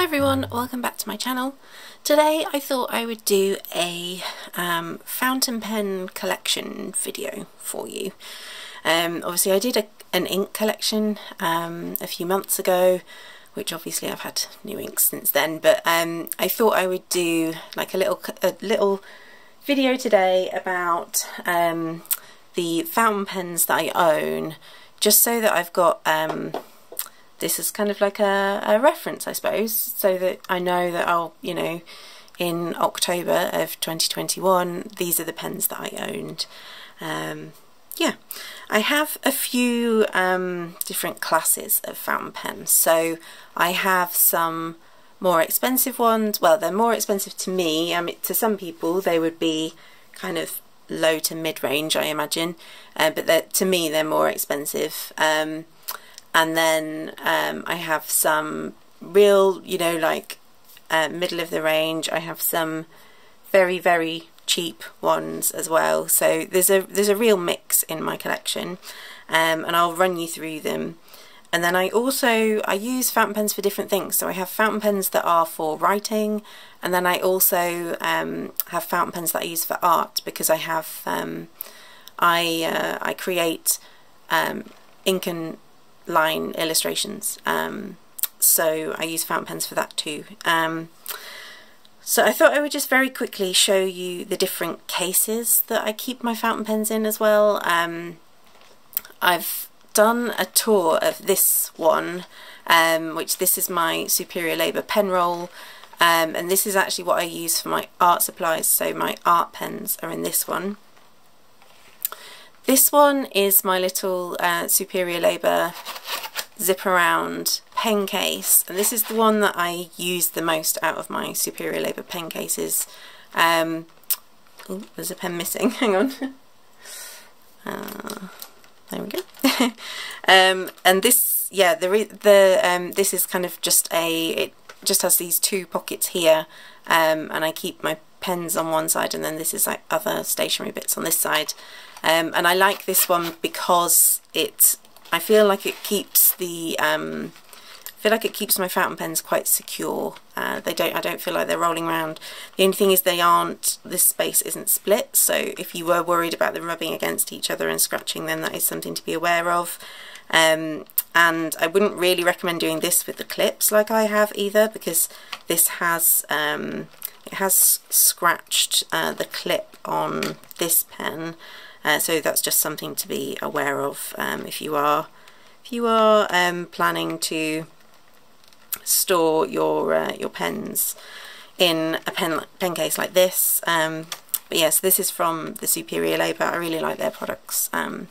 everyone, welcome back to my channel. Today I thought I would do a fountain pen collection video for you. Obviously I did an ink collection a few months ago, which obviously I've had new inks since then, but I thought I would do like a little video today about the fountain pens that I own, just so that I've got this is kind of like a reference, I suppose, so that I know that I'll, you know, in October of 2021, these are the pens that I owned. Yeah, I have a few different classes of fountain pens. So I have some more expensive ones. Well, they're more expensive to me. I mean, to some people they would be kind of low to mid-range, I imagine, but to me they're more expensive. And then I have some real, you know, like middle of the range. I have some very, very cheap ones as well. So there's a real mix in my collection, and I'll run you through them. And then I use fountain pens for different things. So I have fountain pens that are for writing, and then I also have fountain pens that I use for art, because I have I create ink and line illustrations, so I use fountain pens for that too. So I thought I would just very quickly show you the different cases that I keep my fountain pens in as well. I've done a tour of this one, which this is my Superior Labour pen roll, and this is actually what I use for my art supplies, so my art pens are in this one. This one is my little Superior Labour zip around pen case, and this is the one that I use the most out of my Superior Labour pen cases. Oh, there's a pen missing, hang on. There we go. And this, yeah, this is kind of just it just has these two pockets here, and I keep my pens on one side, and then this is like other stationery bits on this side. And I like this one because I feel like it keeps my fountain pens quite secure. I don't feel like they're rolling around. The only thing is this space isn't split, so if you were worried about them rubbing against each other and scratching, then that is something to be aware of. And I wouldn't really recommend doing this with the clips like I have either, because this has it has scratched the clip on this pen. So that's just something to be aware of if you are planning to store your pens in a pen case like this. But yes, this is from the Superior Labour. I really like their products, and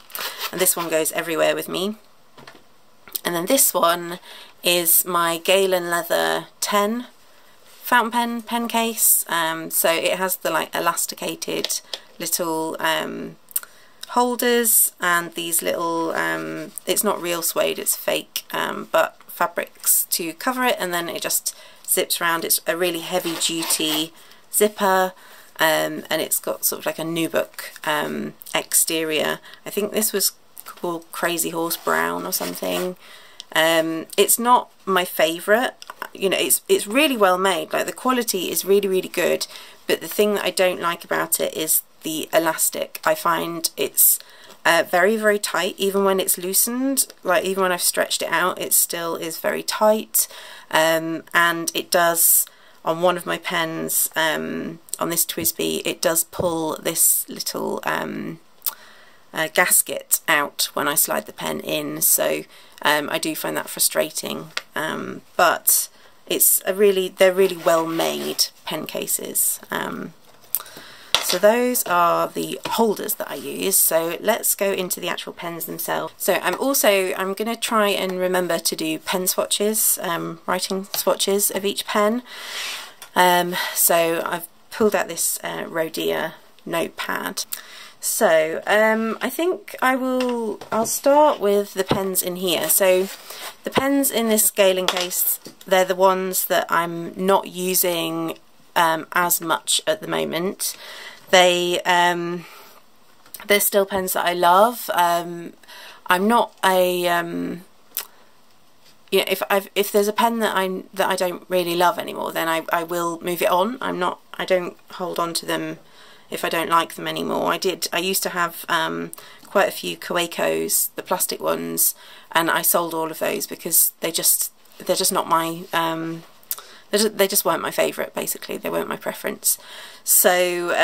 this one goes everywhere with me. And then this one is my Galen Leather 10 fountain pen case. So it has the like elasticated little holders and these little it's not real suede, it's fake, but fabrics to cover it, and then it just zips around. It's a really heavy duty zipper, and it's got sort of like a nubuck exterior. I think this was called Crazy Horse Brown or something. It's not my favourite, you know, it's really well made, like the quality is really, really good, but the thing that I don't like about it is the elastic. I find it's very, very tight. Even when it's loosened, like even when I've stretched it out, it still is very tight. And it does, on one of my pens, on this TWSBI, it does pull this little gasket out when I slide the pen in, so I do find that frustrating. But they're really well made pen cases. So those are the holders that I use. So let's go into the actual pens themselves. So I'm going to try and remember to do pen swatches, writing swatches of each pen. So I've pulled out this Rhodia notepad. So I think I'll start with the pens in here. So the pens in this Galen case, they're the ones that I'm not using as much at the moment. They're still pens that I love. I'm not a yeah, if there's a pen that I don't really love anymore, then I will move it on. I don't hold on to them if I don't like them anymore. I used to have quite a few Kawecos, the plastic ones, and I sold all of those because they're just not my they just weren't my favourite. Basically, they weren't my preference. So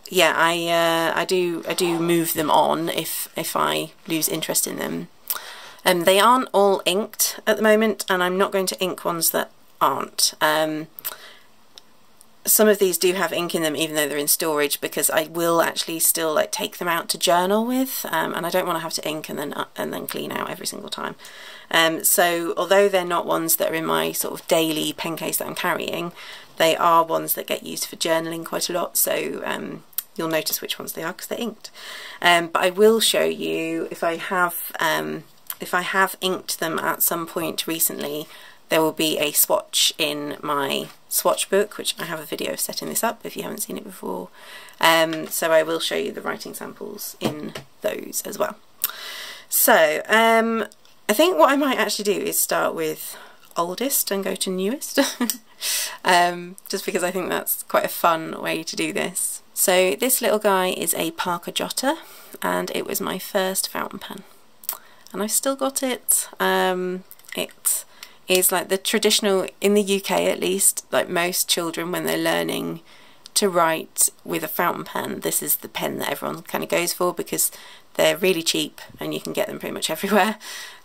yeah, I do move them on if I lose interest in them. They aren't all inked at the moment, and I'm not going to ink ones that aren't. Some of these do have ink in them even though they're in storage, because I will actually still like take them out to journal with, and I don't want to have to ink and then clean out every single time. So although they're not ones that are in my sort of daily pen case that I'm carrying, they are ones that get used for journaling quite a lot, so you'll notice which ones they are because they're inked. But I will show you if I have inked them at some point recently. There will be a swatch in my swatch book, which I have a video of setting this up if you haven't seen it before. So I will show you the writing samples in those as well. So I think what I might actually do is start with oldest and go to newest, just because I think that's quite a fun way to do this. So this little guy is a Parker Jotter, and it was my first fountain pen, and I've still got it. It is like the traditional, in the UK at least, like most children when they're learning to write with a fountain pen, this is the pen that everyone kind of goes for because they're really cheap and you can get them pretty much everywhere.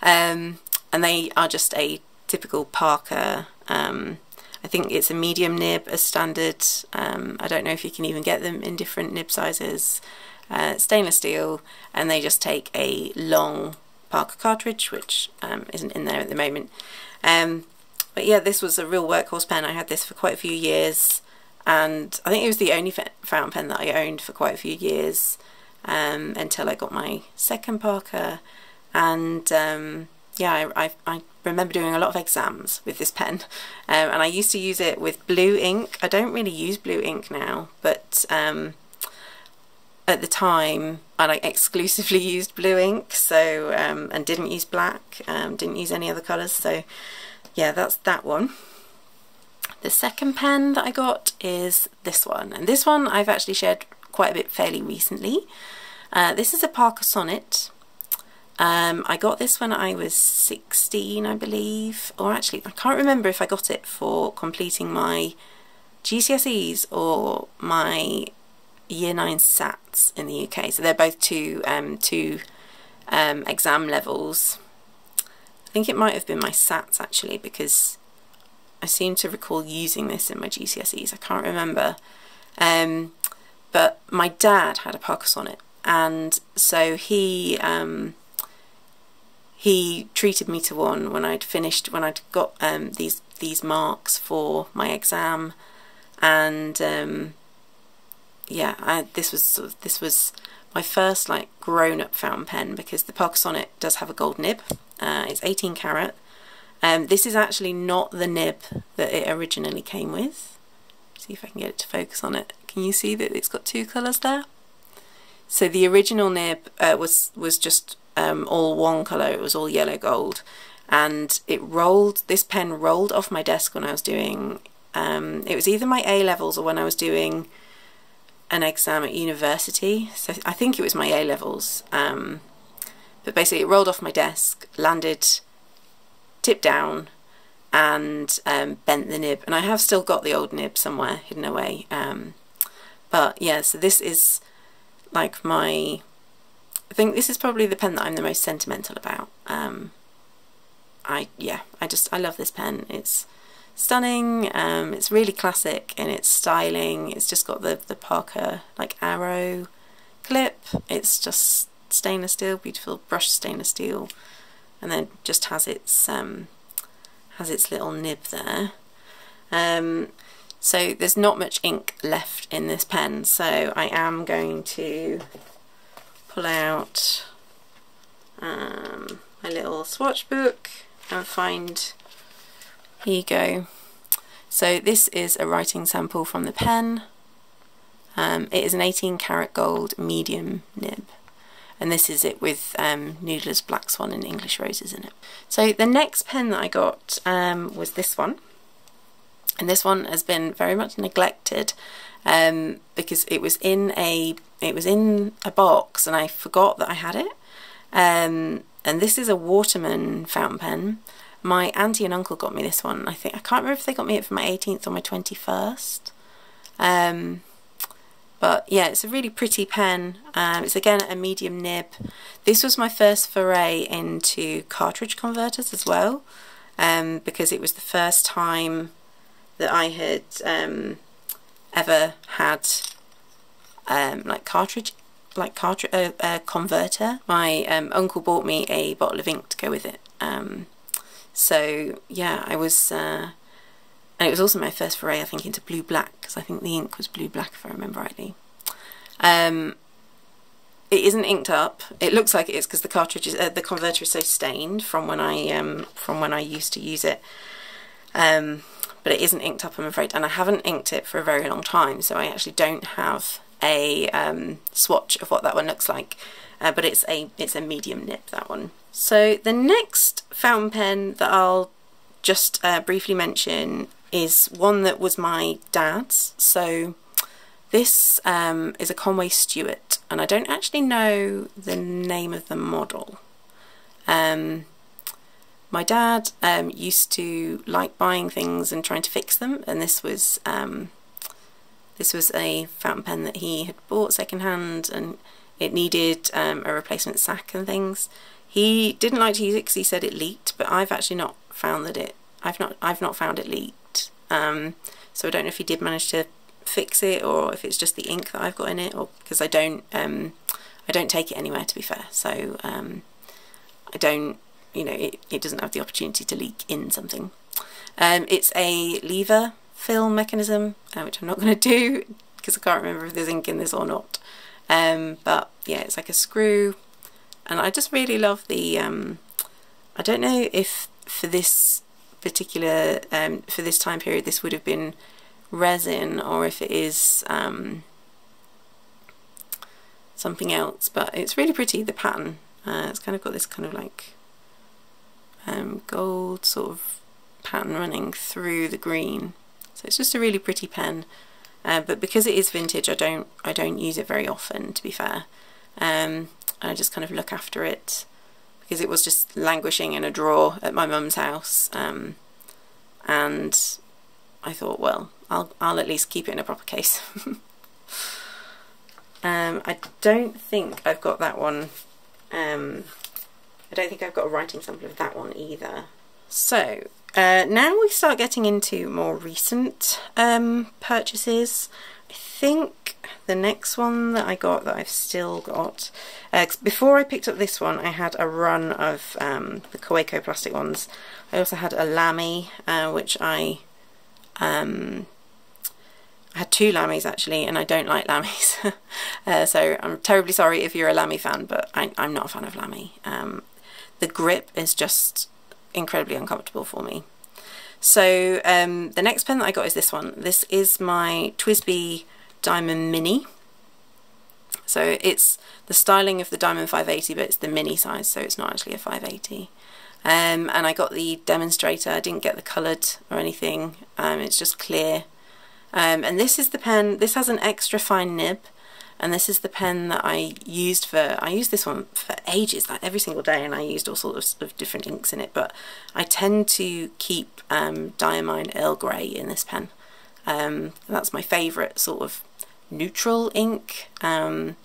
And they are just a typical Parker. I think it's a medium nib as standard. I don't know if you can even get them in different nib sizes. Stainless steel, and they just take a long Parker cartridge, which isn't in there at the moment. But yeah, this was a real workhorse pen. I had this for quite a few years, and I think it was the only fountain pen that I owned for quite a few years, until I got my second Parker. And yeah, I remember doing a lot of exams with this pen, and I used to use it with blue ink. I don't really use blue ink now, but at the time I like exclusively used blue ink, so and didn't use black, didn't use any other colours. So yeah, that's that one. The second pen that I got is this one, and this one I've actually shared quite a bit fairly recently. This is a Parker Sonnet. I got this when I was 16, I believe, or actually I can't remember if I got it for completing my GCSEs or my Year 9 SATs in the UK. So they're both two exam levels. I think it might have been my SATs actually, because I seem to recall using this in my GCSEs. I can't remember. But my dad had a Parker Sonnet, and so he treated me to one when I'd finished, when I'd got these marks for my exam, and yeah, this was my first like grown-up fountain pen, because the Parker Sonnet does have a gold nib. It's 18 karat. This is actually not the nib that it originally came with. See if I can get it to focus on it. Can you see that it's got two colours there? So the original nib was just all one colour. It was all yellow gold, and it rolled. This pen rolled off my desk when I was doing. It was either my A levels or when I was doing an exam at university. So I think it was my A levels. But basically, it rolled off my desk, landed, tipped down, and bent the nib. And I have still got the old nib somewhere hidden away. But yeah, so this is like my. I think this is probably the pen that I'm the most sentimental about. I love this pen. It's stunning. It's really classic in its styling. It's just got the Parker like arrow clip. It's just stainless steel, beautiful brushed stainless steel, and then just has its little nib there. So there's not much ink left in this pen, so I am going to pull out my little swatch book and find, here you go. So this is a writing sample from the pen. It is an 18 karat gold medium nib. and this is it with Noodler's Black Swan and English Roses in it. So the next pen that I got was this one, and this one has been very much neglected because it was in a box and I forgot that I had it. And this is a Waterman fountain pen. My auntie and uncle got me this one. I can't remember if they got me it for my 18th or my 21st. But yeah, it's a really pretty pen. It's again a medium nib. This was my first foray into cartridge converters as well, because it was the first time that I had ever had converter. My uncle bought me a bottle of ink to go with it. So yeah, I was, and it was also my first foray, I think, into blue-black, because I think the ink was blue-black if I remember rightly. It isn't inked up. It looks like it is because the cartridge is, the converter is so stained from when I used to use it. But it isn't inked up, I'm afraid, and I haven't inked it for a very long time, so I actually don't have a swatch of what that one looks like. But it's a medium nib, that one. So the next fountain pen that I'll just briefly mention is one that was my dad's. So this is a Conway Stewart, and I don't actually know the name of the model. My dad used to like buying things and trying to fix them, and this was a fountain pen that he had bought secondhand, and it needed a replacement sack and things. He didn't like to use it because he said it leaked, but I've actually not found that I've not found it leaked. So I don't know if he did manage to fix it, or if it's just the ink that I've got in it, or because I don't take it anywhere, to be fair. So I don't, you know, it doesn't have the opportunity to leak in something. It's a lever fill mechanism, which I'm not going to do because I can't remember if there's ink in this or not. But yeah, it's like a screw, and I just really love the, I don't know if for this particular, for this time period this would have been resin, or if it is something else, but it's really pretty, the pattern. It's kind of got this kind of like gold sort of pattern running through the green, so it's just a really pretty pen. But because it is vintage, I don't use it very often, to be fair. I just kind of look after it because it was just languishing in a drawer at my mum's house, and I thought, well, I'll at least keep it in a proper case. I don't think I've got that one. I don't think I've got a writing sample of that one either. So now we start getting into more recent purchases. I think the next one that I got, that I've still got, before I picked up this one, I had a run of the Kaweco plastic ones. I also had a Lamy, which I had two Lamys actually, and I don't like Lamys. So I'm terribly sorry if you're a Lamy fan, but I'm not a fan of Lamy. The grip is just incredibly uncomfortable for me. So the next pen that I got is this one. This is my TWSBI Diamond Mini. So it's the styling of the Diamond 580, but it's the mini size, so it's not actually a 580. And I got the demonstrator. I didn't get the coloured or anything. It's just clear. And this is the pen. This has an extra fine nib, and this is the pen that I used this one for ages, like every single day, and I used all sorts of different inks in it, but I tend to keep Diamine Earl Grey in this pen. That's my favourite sort of neutral ink, and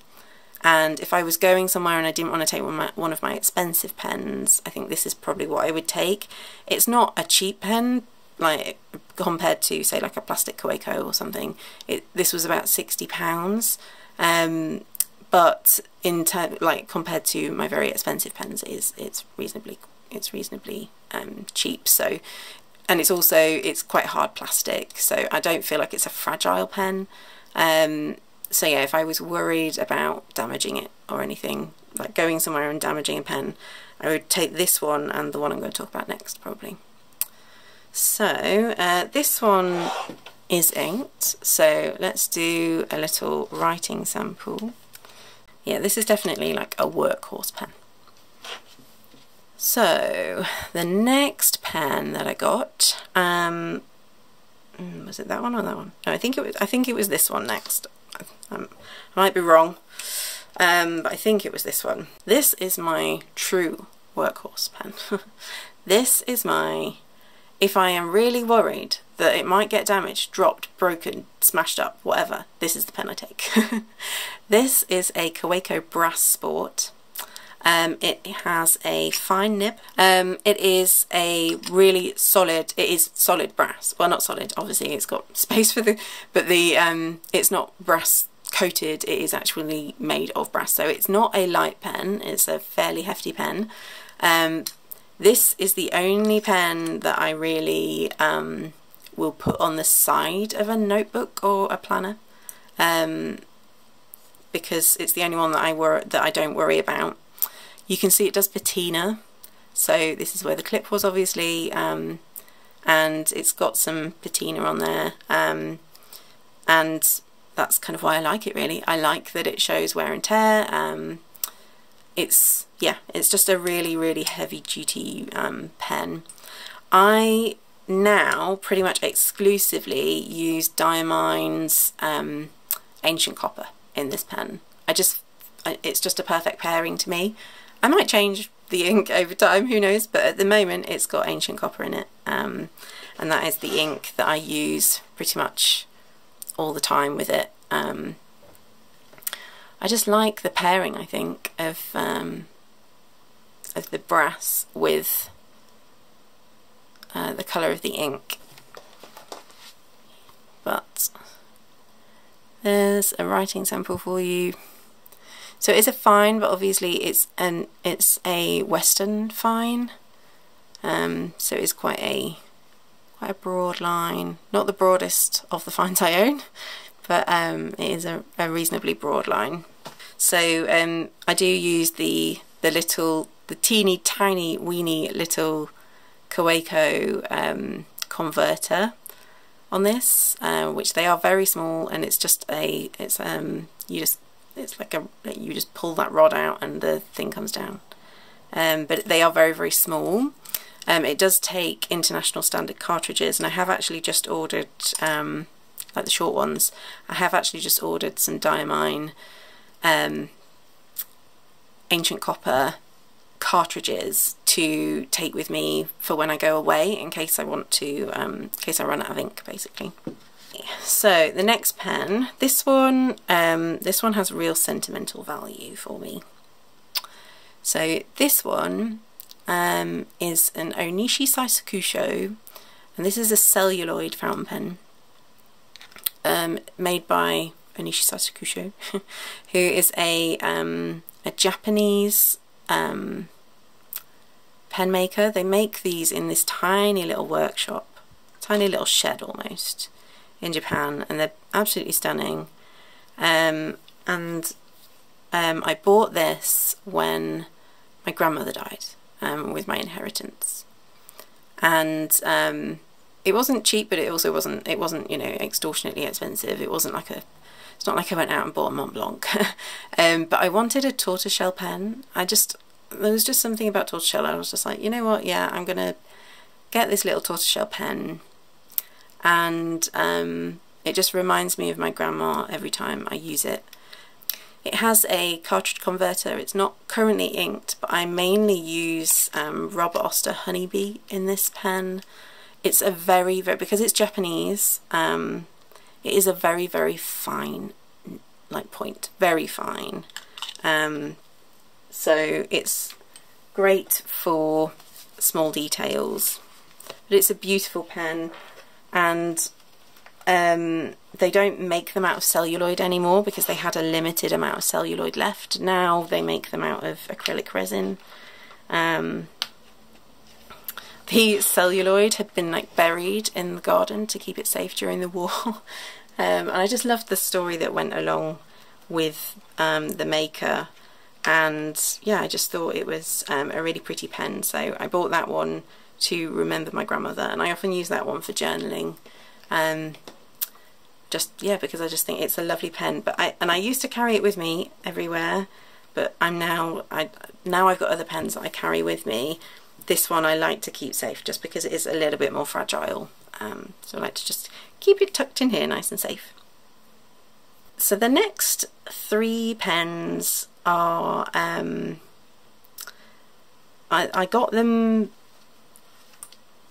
if I was going somewhere and I didn't want to take one of my expensive pens, I think this is probably what I would take. It's not a cheap pen, like compared to say like a plastic Kaweco or something. This was about £60, but like compared to my very expensive pens, it's reasonably cheap. So, and it's quite hard plastic, so I don't feel like it's a fragile pen. So yeah, if I was worried about damaging it or anything, like going somewhere and damaging a pen, I would take this one and the one I'm going to talk about next probably. So this one is inked, so let's do a little writing sample. yeah, this is definitely like a workhorse pen. So the next pen that I got, was it that one or that one? No, I think it was this one next. I might be wrong, but I think it was this one. This is my true workhorse pen. This is my, if I am really worried that it might get damaged, dropped, broken, smashed up, whatever, this is the pen I take. This is a Kaweco Brass Sport. It has a fine nib. It is a really solid, it is solid brass. Well, not solid, obviously it's got space for the, but the, it's not brass coated, it is actually made of brass. So it's not a light pen, it's a fairly hefty pen. This is the only pen that I really will put on the side of a notebook or a planner, because it's the only one that I don't worry about. You can see it does patina, so this is where the clip was obviously, and it's got some patina on there, and that's kind of why I like it really. I like that it shows wear and tear. It's just a really heavy duty pen. I now pretty much exclusively use Diamine's Ancient Copper in this pen. It's just a perfect pairing to me. I might change the ink over time, who knows, but at the moment it's got Ancient Copper in it, and that is the ink that I use pretty much all the time with it. I just like the pairing, I think, of the brass with the colour of the ink. But there's a writing sample for you. So it's a fine, but obviously it's a Western fine. So it's quite a broad line. Not the broadest of the fines I own, but it is a reasonably broad line. So I do use the teeny tiny weeny little Kaweco converter on this, which they are very small, and it's just you just pull that rod out and the thing comes down. But they are very small. It does take international standard cartridges, and I have actually just ordered, like the short ones, I have actually just ordered some Diamine Ancient Copper cartridges to take with me for when I go away, in case I want to, in case I run out of ink, basically. So the next pen, this one has real sentimental value for me. So this one is an Onishi Saisakusho, and this is a celluloid fountain pen made by Onishi Saisakusho, who is a Japanese pen maker. They make these in this tiny little workshop, tiny little shed almost, in Japan, and they're absolutely stunning. I bought this when my grandmother died, with my inheritance, and it wasn't cheap, but it also wasn't you know, extortionately expensive. It wasn't like it's not like I went out and bought a Mont Blanc. But I wanted a tortoiseshell pen. There was just something about tortoiseshell. I was just like, you know what, yeah, I'm gonna get this little tortoiseshell pen, and it just reminds me of my grandma every time I use it. It has a cartridge converter. It's not currently inked, but I mainly use Robert Oster Honeybee in this pen. It's a very, because it's Japanese, it is a very fine, like, point, very fine. So it's great for small details, but it's a beautiful pen, and they don't make them out of celluloid anymore because they had a limited amount of celluloid left. Now they make them out of acrylic resin. The celluloid had been like buried in the garden to keep it safe during the war. And I just loved the story that went along with the maker, and yeah, I just thought it was a really pretty pen, so I bought that one to remember my grandmother, and I often use that one for journaling, just, yeah, because I just think it's a lovely pen. But I used to carry it with me everywhere, but now I've got other pens that I carry with me. This one I like to keep safe just because it is a little bit more fragile. So I like to just keep it tucked in here nice and safe. So the next 3 pens are, I got them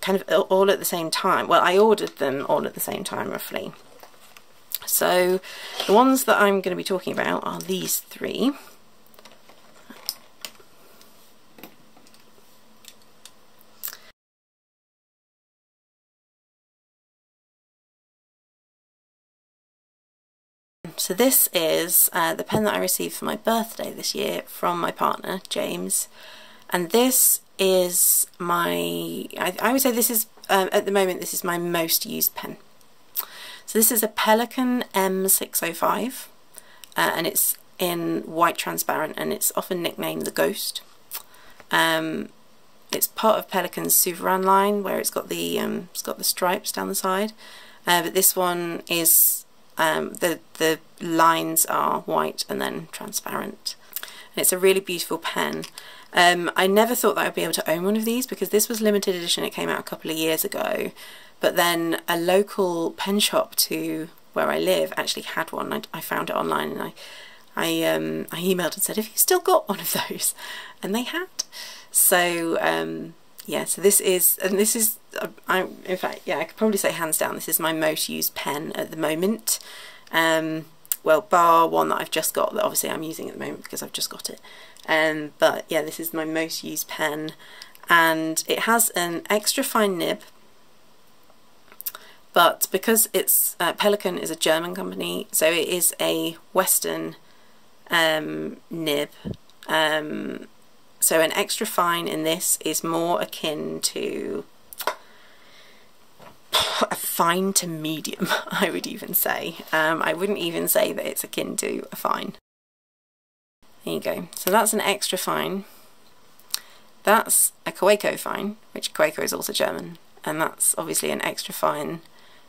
kind of all at the same time. Well, I ordered them all at the same time roughly. So the ones that I'm going to be talking about are these 3. So this is the pen that I received for my birthday this year from my partner, James. And this is my, I would say this is, at the moment, this is my most used pen. So this is a Pelican M605, and it's in white transparent, and it's often nicknamed the Ghost. It's part of Pelican's Souverain line, where it's got the stripes down the side, but this one is, the lines are white and then transparent. And it's a really beautiful pen. I never thought that I'd be able to own one of these because this was limited edition. It came out a couple of years ago, but then a local pen shop to where I live actually had one. I found it online, and I emailed and said, "Have you still got one of those?" And they had. So yeah, so this is, in fact, yeah, I could probably say hands down, this is my most used pen at the moment. Well, bar one that I've just got, that obviously I'm using at the moment because I've just got it. But yeah, this is my most used pen, and it has an extra fine nib, but because it's Pelican is a German company, so it is a Western nib. So an extra fine in this is more akin to a fine to medium, I would even say. I wouldn't even say that it's akin to a fine. There you go. So that's an extra fine. That's a Kaweco fine, which Kaweco is also German, and that's obviously an extra fine,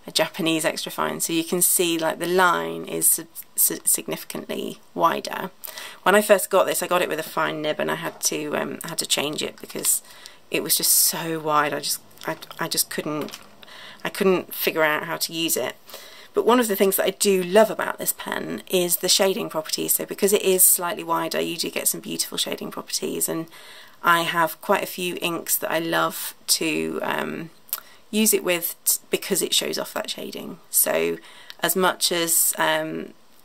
a Japanese extra fine. So you can see like the line is significantly wider. When I first got this, I got it with a fine nib, and I had to change it because it was just so wide. I just couldn't figure out how to use it. But one of the things that I do love about this pen is the shading properties. So because it is slightly wider, you do get some beautiful shading properties, and I have quite a few inks that I love to use it with because it shows off that shading. So as much as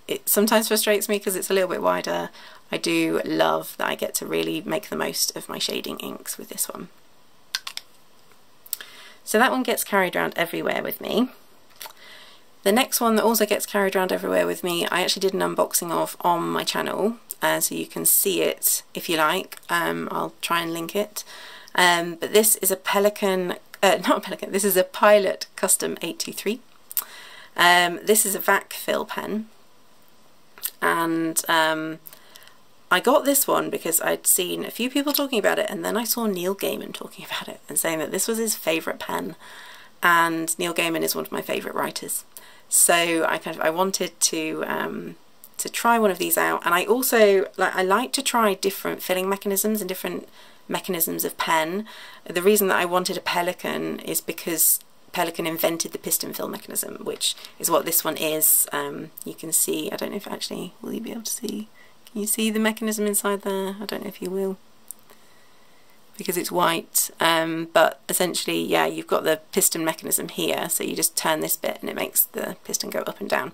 it sometimes frustrates me because it's a little bit wider, I do love that I get to really make the most of my shading inks with this one. So that one gets carried around everywhere with me. The next one that also gets carried around everywhere with me, I actually did an unboxing of on my channel, so you can see it if you like. I'll try and link it. But this is a Pelican, not a Pelican, this is a Pilot Custom 823. This is a vac fill pen, and I got this one because I'd seen a few people talking about it, and then I saw Neil Gaiman talking about it and saying that this was his favourite pen, and Neil Gaiman is one of my favourite writers. So I wanted to try one of these out, and I also I like to try different filling mechanisms and different mechanisms of pen. The reason that I wanted a Pelican is because Pelican invented the piston fill mechanism, which is what this one is. You can see, I don't know if actually, will you be able to see? Can you see the mechanism inside there? I don't know if you will, because it's white, but essentially, yeah, you've got the piston mechanism here, so you just turn this bit and it makes the piston go up and down.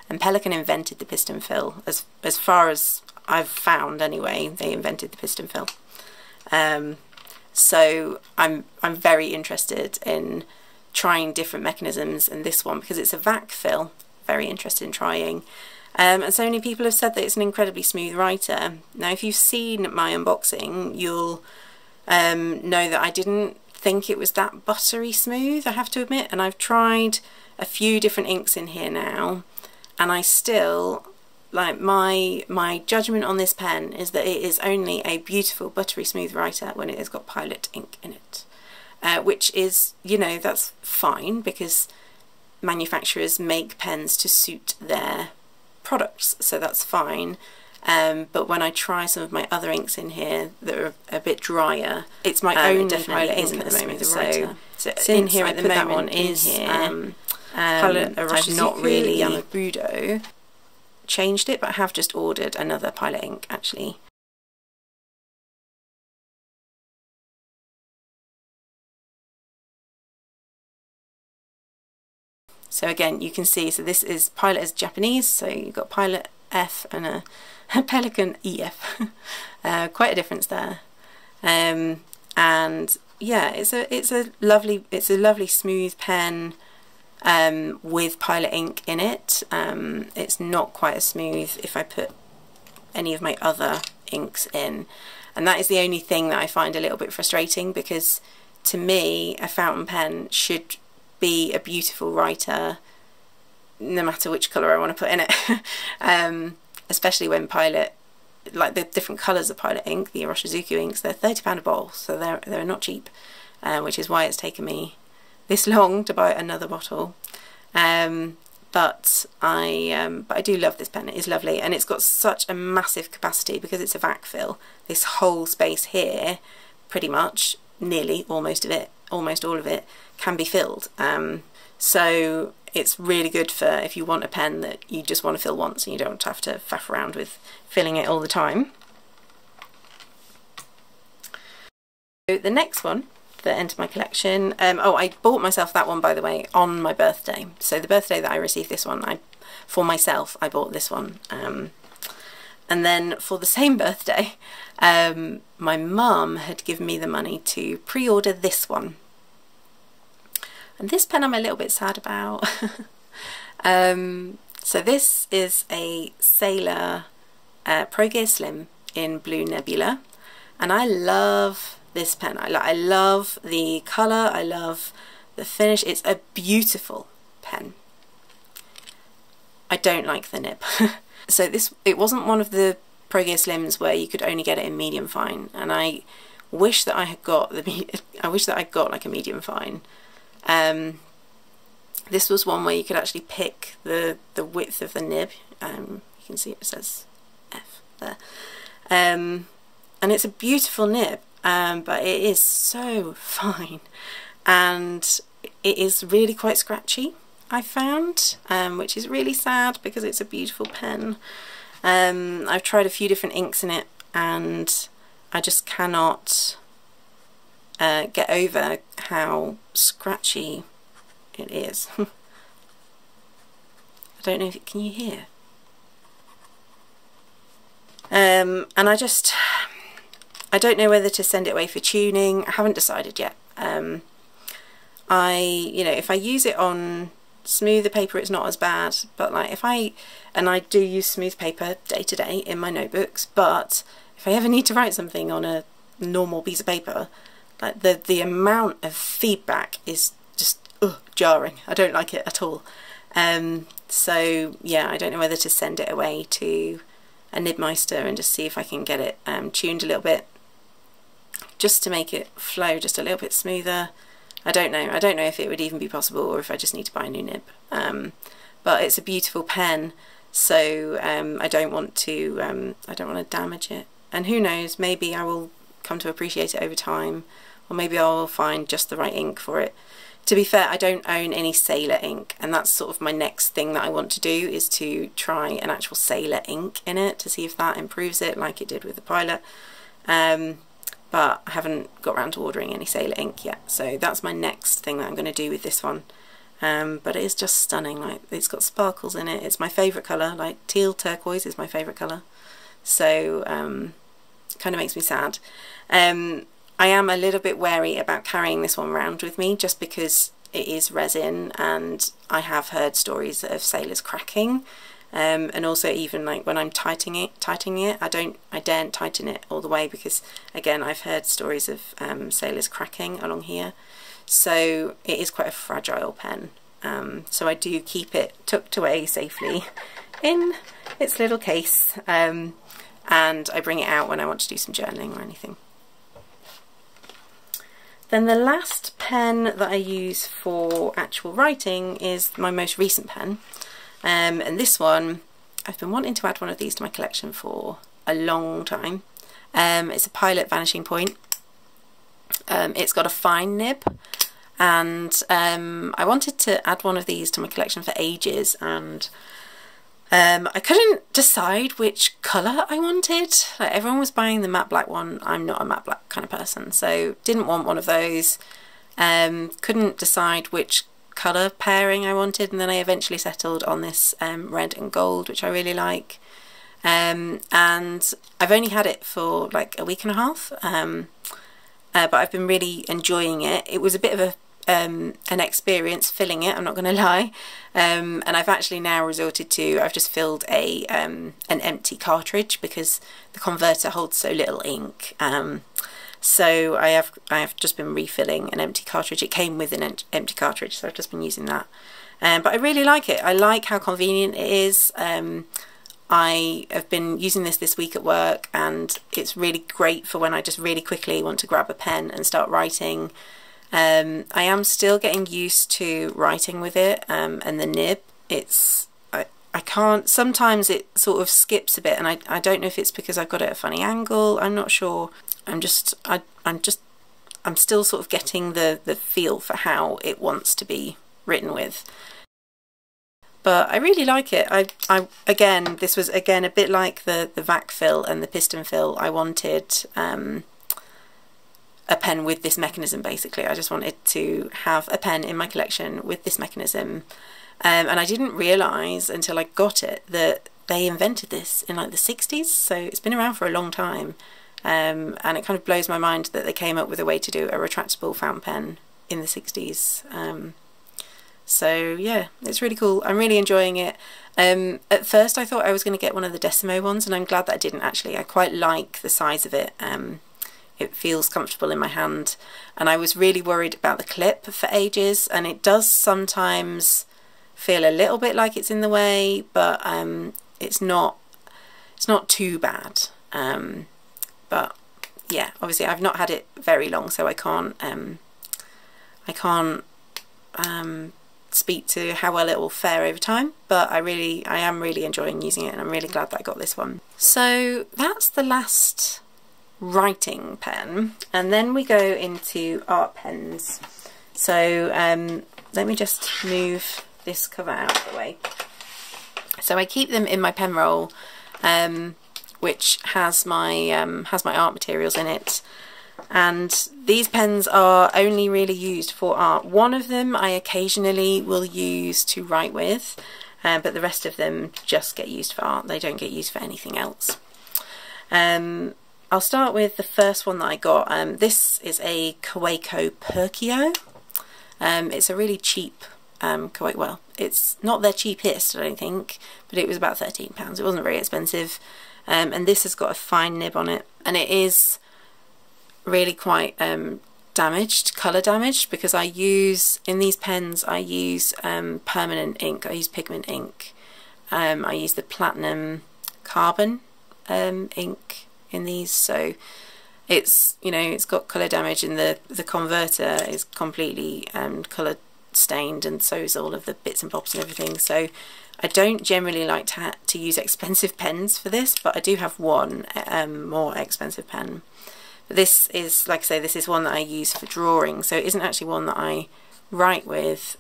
And Pelican invented the piston fill, as far as I've found anyway. They invented the piston fill. So I'm very interested in trying different mechanisms, and this one, because it's a vac fill, very interested in trying. And so many people have said that it's an incredibly smooth writer. Now, if you've seen my unboxing, you'll know that I didn't think it was that buttery smooth, I have to admit, and I've tried a few different inks in here now, and I still, like, my judgment on this pen is that it is only a beautiful buttery smooth writer when it has got Pilot ink in it, which is, you know, that's fine, because manufacturers make pens to suit their products, so that's fine. But when I try some of my other inks in here that are a bit drier, it's my own Pilot ink at the moment. So in here at the moment is I've not really Budo changed it, but I have just ordered another Pilot ink actually. So again, you can see, so this is Pilot is Japanese, so you've got Pilot F and a Pelican EF. Quite a difference there. And yeah, it's a lovely smooth pen with Pilot ink in it. It's not quite as smooth if I put any of my other inks in, and that is the only thing that I find a little bit frustrating, because to me a fountain pen should be a beautiful writer no matter which colour I want to put in it. Especially when Pilot, like the different colours of Pilot ink, the Iroshizuku inks, they're £30 a bottle, so they're not cheap, which is why it's taken me this long to buy another bottle. But I do love this pen. It is lovely, and it's got such a massive capacity because it's a vac fill. This whole space here, pretty much, nearly, almost all of it, can be filled. So it's really good for if you want a pen that you just want to fill once and you don't have to faff around with filling it all the time. So the next one that entered my collection, oh, I bought myself that one, by the way, on my birthday. So the birthday that I received this one, for myself, I bought this one. And then for the same birthday, my mum had given me the money to pre-order this one. And this pen I'm a little bit sad about. So this is a Sailor Pro Gear Slim in Blue Nebula, and I love this pen. I love the colour, I love the finish. It's a beautiful pen. I don't like the nib. So it wasn't one of the Pro Gear Slims where you could only get it in medium fine, and I wish that I had got like a medium fine. This was one where you could actually pick the width of the nib. You can see it says F there. And it's a beautiful nib, but it is so fine, and it is really quite scratchy, I found, which is really sad because it's a beautiful pen. I've tried a few different inks in it, and I just cannot get over how scratchy it is. I don't know if can you hear? And I don't know whether to send it away for tuning. I haven't decided yet. You know, if I use it on smoother paper, it's not as bad, but like I do use smooth paper day to day in my notebooks, but if I ever need to write something on a normal piece of paper, like the amount of feedback is just jarring. I don't like it at all. So yeah, I don't know whether to send it away to a Nibmeister and just see if I can get it tuned a little bit, just to make it flow just a little bit smoother. I don't know if it would even be possible, or if I just need to buy a new nib. But it's a beautiful pen, so I don't want to damage it. And who knows, maybe I will come to appreciate it over time, or maybe I'll find just the right ink for it. To be fair, I don't own any Sailor ink, and that's sort of my next thing that I want to do, is to try an actual Sailor ink in it to see if that improves it like it did with the Pilot. But I haven't got around to ordering any Sailor ink yet, so that's my next thing that I'm going to do with this one. But it is just stunning. Like, it's got sparkles in it. It's my favourite colour. Like, teal turquoise is my favourite colour, so kind of makes me sad. I am a little bit wary about carrying this one around with me, just because it is resin, and I have heard stories of Sailors cracking, and also even like when I'm tightening it, I daren't tighten it all the way, because again I've heard stories of Sailors cracking along here. So it is quite a fragile pen, so I do keep it tucked away safely in its little case, and I bring it out when I want to do some journaling or anything. Then the last pen that I use for actual writing is my most recent pen, and this one, I've been wanting to add one of these to my collection for a long time. It's a Pilot Vanishing Point. It's got a fine nib, and I wanted to add one of these to my collection for ages, and I couldn't decide which colour I wanted. Like, everyone was buying the matte black one. I'm not a matte black kind of person, so didn't want one of those. Couldn't decide which colour pairing I wanted, and then I eventually settled on this red and gold, which I really like. And I've only had it for like a week and a half, but I've been really enjoying it. It was a bit of an experience filling it, I'm not going to lie, and I've actually now resorted to, I've just filled an empty cartridge because the converter holds so little ink. So I have just been refilling an empty cartridge. It came with an empty cartridge, so I've just been using that. But I really like it. I like how convenient it is. I have been using this week at work, and it's really great for when I just really quickly want to grab a pen and start writing. I am still getting used to writing with it, and the nib. I can't, sometimes it sort of skips a bit, and I don't know if it's because I've got it at a funny angle. I'm not sure. I'm still sort of getting the feel for how it wants to be written with. But I really like it. Again, this was again a bit like the vac fill and the piston fill. I wanted a pen with this mechanism, basically. I just wanted to have a pen in my collection with this mechanism. And I didn't realise until I got it that they invented this in like the 60s, so it's been around for a long time. And it kind of blows my mind that they came up with a way to do a retractable fountain pen in the 60s. So yeah, it's really cool. I'm really enjoying it. At first I thought I was going to get one of the Decimo ones, and I'm glad that I didn't actually. I quite like the size of it. It feels comfortable in my hand, and I was really worried about the clip for ages, and it does sometimes feel a little bit like it's in the way, but it's not too bad. But yeah, obviously I've not had it very long, so I can't speak to how well it will fare over time, but I am really enjoying using it, and I'm really glad that I got this one. So that's the last writing pen, and then we go into art pens. So let me just move this cover out of the way. So I keep them in my pen roll, which has my art materials in it. And these pens are only really used for art. One of them I occasionally will use to write with, but the rest of them just get used for art. They don't get used for anything else. I'll start with the first one that I got. This is a Kaweco Perkio. It's a really cheap Kaweco. Well, it's not their cheapest, I don't think, but it was about £13. It wasn't very expensive. And this has got a fine nib on it, and it is really quite damaged, colour damaged, because I use, in these pens, I use permanent ink. I use pigment ink. I use the platinum carbon ink in these, so it's, you know, it's got colour damage, and the converter is completely colour stained, and so is all of the bits and bobs and everything. So I don't generally like to use expensive pens for this, but I do have one more expensive pen. But this is, like I say, this is one that I use for drawing, so it isn't actually one that I write with.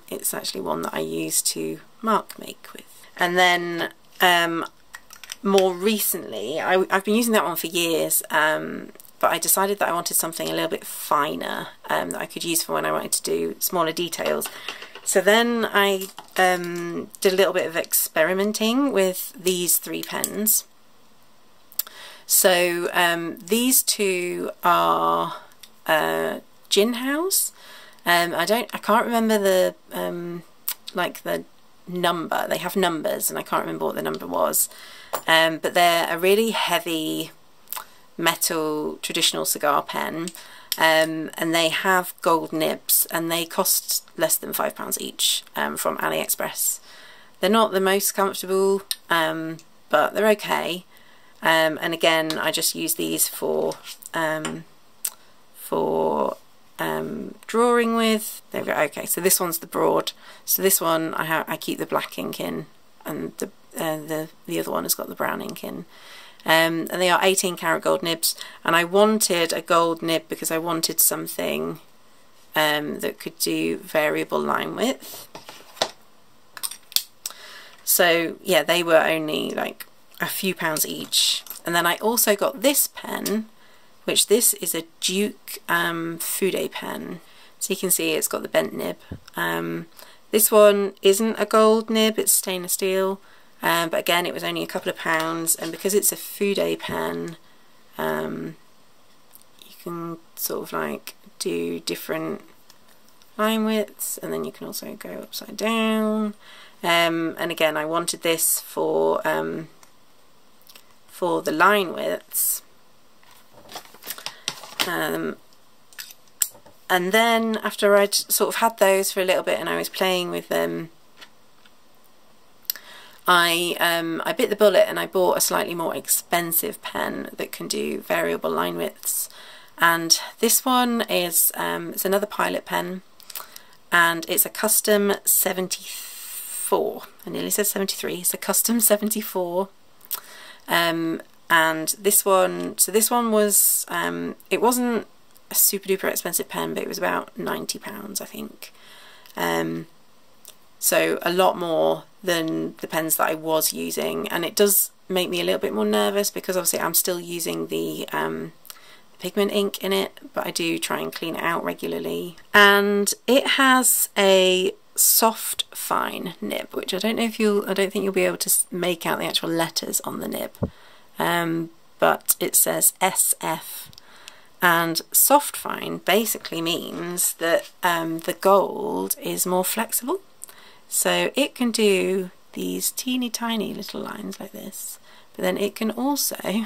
It's actually one that I use to mark make with. And then more recently, I've been using that one for years, but I decided that I wanted something a little bit finer that I could use for when I wanted to do smaller details. So then I did a little bit of experimenting with these three pens. So these two are Gin House. I can't remember the like the number. They have numbers, and I can't remember what the number was. But they're a really heavy metal traditional cigar pen, and they have gold nibs, and they cost less than £5 each from AliExpress. They're not the most comfortable, but they're okay. And again, I just use these for drawing with. There we go. Okay, so this one's the broad. So this one I keep the black ink in, and the other one has got the brown ink in. And they are 18 karat gold nibs, and I wanted a gold nib because I wanted something that could do variable line width. So yeah, they were only like a few pounds each. And then I also got this pen, which this is a Duke Fude pen. So you can see it's got the bent nib. This one isn't a gold nib, it's stainless steel. But again, it was only a couple of pounds, and because it's a Fude pen, you can sort of like do different line widths, and then you can also go upside down. And again, I wanted this for the line widths. And then after I'd sort of had those for a little bit and I was playing with them, I bit the bullet and I bought a slightly more expensive pen that can do variable line widths. And this one is it's another Pilot pen, and it's a custom 74. I nearly said 73. It's a custom 74. And this one, so this one was, it wasn't a super duper expensive pen, but it was about £90, I think. So a lot more than the pens that I was using, and it does make me a little bit more nervous because obviously I'm still using the pigment ink in it, but I do try and clean it out regularly. And it has a soft fine nib, which I don't know if I don't think you'll be able to make out the actual letters on the nib, but it says SF. And soft fine basically means that the gold is more flexible, so it can do these teeny tiny little lines like this, but then it can also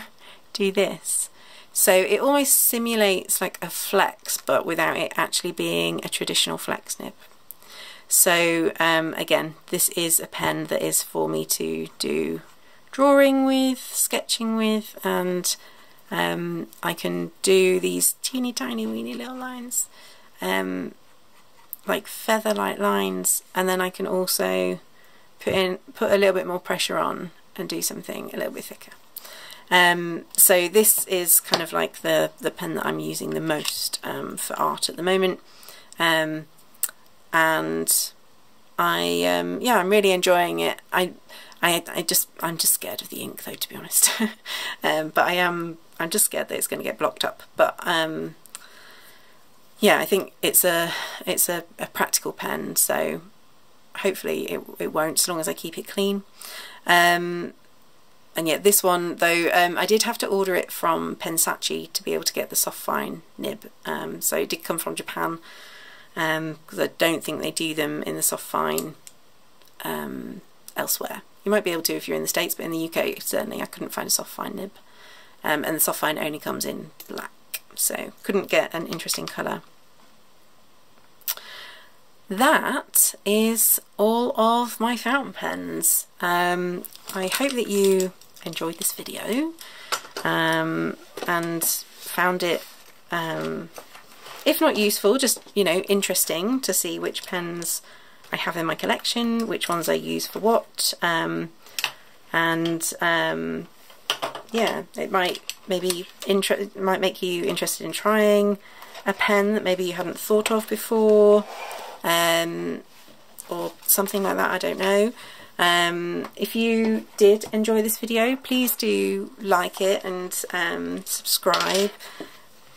do this. So it almost simulates like a flex, but without it actually being a traditional flex nib. So again, this is a pen that is for me to do drawing with, sketching with, and I can do these teeny tiny weeny little lines, like feather-like lines, and then I can also put a little bit more pressure on and do something a little bit thicker. So this is kind of like the pen that I'm using the most for art at the moment, and yeah, I'm really enjoying it. I'm just scared of the ink though, to be honest. But I'm just scared that it's going to get blocked up. But yeah, I think it's a practical pen, so hopefully it won't, as long as I keep it clean. And yet this one though, I did have to order it from Pensacci to be able to get the soft fine nib, so it did come from Japan, because I don't think they do them in the soft fine elsewhere. You might be able to if you're in the States, but in the UK certainly I couldn't find a soft fine nib, and the soft fine only comes in black, so couldn't get an interesting colour. That is all of my fountain pens. I hope that you enjoyed this video and found it, if not useful, just, you know, interesting to see which pens I have in my collection, which ones I use for what, and yeah, it might make you interested in trying a pen that maybe you hadn't thought of before, or something like that, I don't know. If you did enjoy this video, please do like it and subscribe.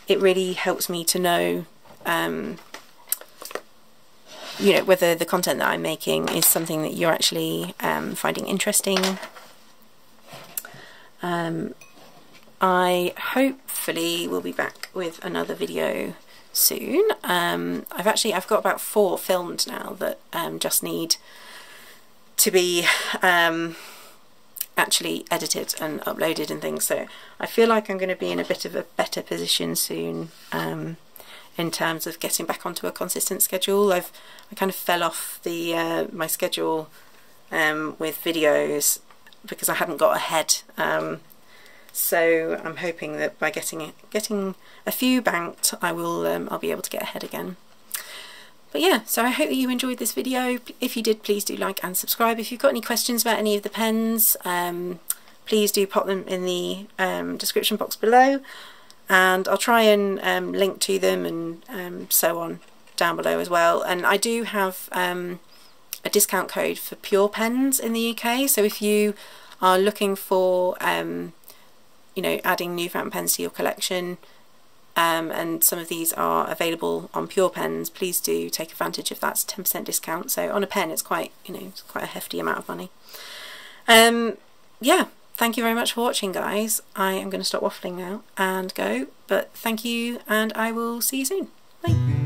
It really helps me to know, you know, whether the content that I'm making is something that you're actually finding interesting. I hopefully will be back with another video soon. I've got about 4 filmed now that just need to be actually edited and uploaded and things, so I feel like I'm going to be in a bit of a better position soon in terms of getting back onto a consistent schedule. I kind of fell off the my schedule with videos because I hadn't got ahead. so I'm hoping that by getting a few banked, I'll be able to get ahead again. But yeah, so I hope that you enjoyed this video. If you did, please do like and subscribe. If you've got any questions about any of the pens, please do pop them in the description box below, and I'll try and link to them and so on down below as well. And I do have a discount code for Pure pens in the UK, so if you are looking for you know, adding new fountain pens to your collection, and some of these are available on Pure pens, please do take advantage of that 10% discount. So on a pen it's quite, you know, it's quite a hefty amount of money. Yeah, thank you very much for watching, guys. I am going to stop waffling now and go, but thank you, and I will see you soon. Bye.